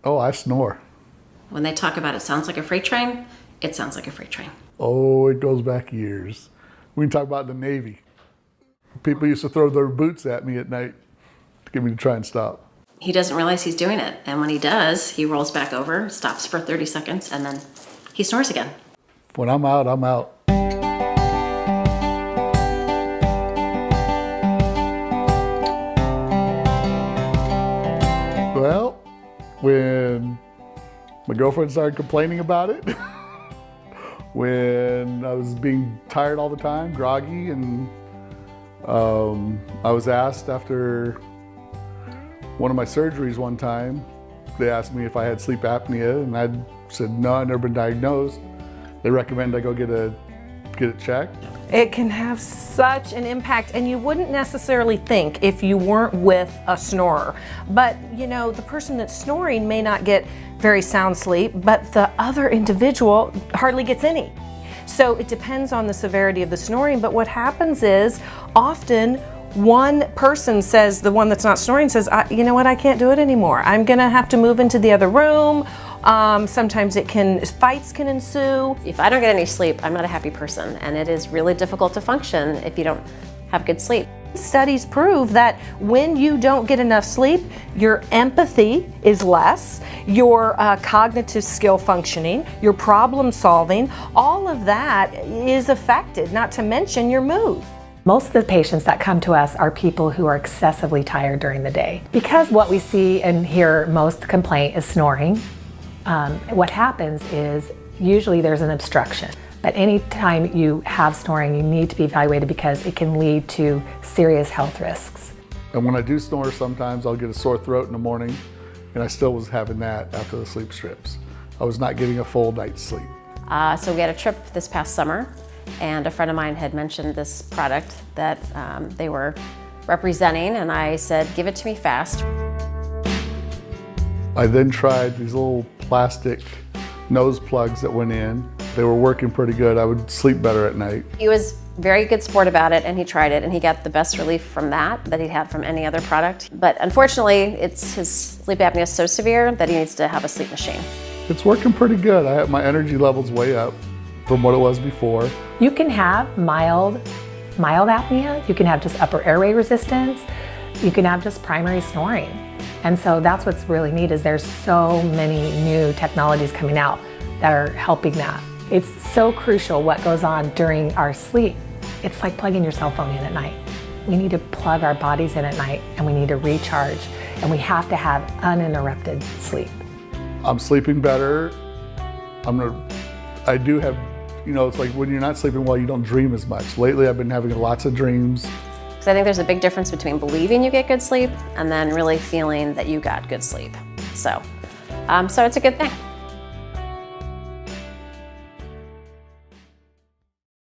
Oh, I snore. When they talk about it sounds like a freight train, it sounds like a freight train. Oh, it goes back years. We can talk about the Navy. People used to throw their boots at me at night to get me to try and stop. He doesn't realize he's doing it. And when he does, he rolls back over, stops for 30 seconds, and then he snores again. When I'm out, I'm out. Well, when my girlfriend started complaining about it, when I was being tired all the time, groggy, and I was asked after one of my surgeries one time, they asked me if I had sleep apnea, and I said no, I've never been diagnosed. They recommend I go get it checked. It can have such an impact, and you wouldn't necessarily think if you weren't with a snorer. But you know, the person that's snoring may not get very sound sleep, but the other individual hardly gets any. So it depends on the severity of the snoring, but what happens is often one person says, the one that's not snoring says, you know what, I can't do it anymore. I'm gonna have to move into the other room. Sometimes fights can ensue. If I don't get any sleep, I'm not a happy person, and it is really difficult to function if you don't have good sleep. Studies prove that when you don't get enough sleep, your empathy is less, your cognitive skill functioning, your problem solving, all of that is affected, not to mention your mood. Most of the patients that come to us are people who are excessively tired during the day. Because what we see and hear most complaint is snoring, what happens is usually there's an obstruction. But anytime you have snoring, you need to be evaluated because it can lead to serious health risks. And when I do snore, sometimes I'll get a sore throat in the morning, and I still was having that after the sleep strips. I was not getting a full night's sleep. So we had a trip this past summer, and a friend of mine had mentioned this product that they were representing, and I said, give it to me fast. I then tried these little plastic nose plugs that went in. They were working pretty good. I would sleep better at night. He was very good sport about it, and he tried it, and he got the best relief from that he'd had from any other product. But unfortunately, his sleep apnea is so severe that he needs to have a sleep machine. It's working pretty good. I have my energy levels way up from what it was before. You can have mild apnea, you can have just upper airway resistance, you can have just primary snoring. And so that's what's really neat is there's so many new technologies coming out that are helping that. It's so crucial what goes on during our sleep. It's like plugging your cell phone in at night. We need to plug our bodies in at night, and we need to recharge, and we have to have uninterrupted sleep. I'm sleeping better. I do have, it's like when you're not sleeping well, you don't dream as much. Lately, I've been having lots of dreams. Because I think there's a big difference between believing you get good sleep and then really feeling that you got good sleep. So it's a good thing.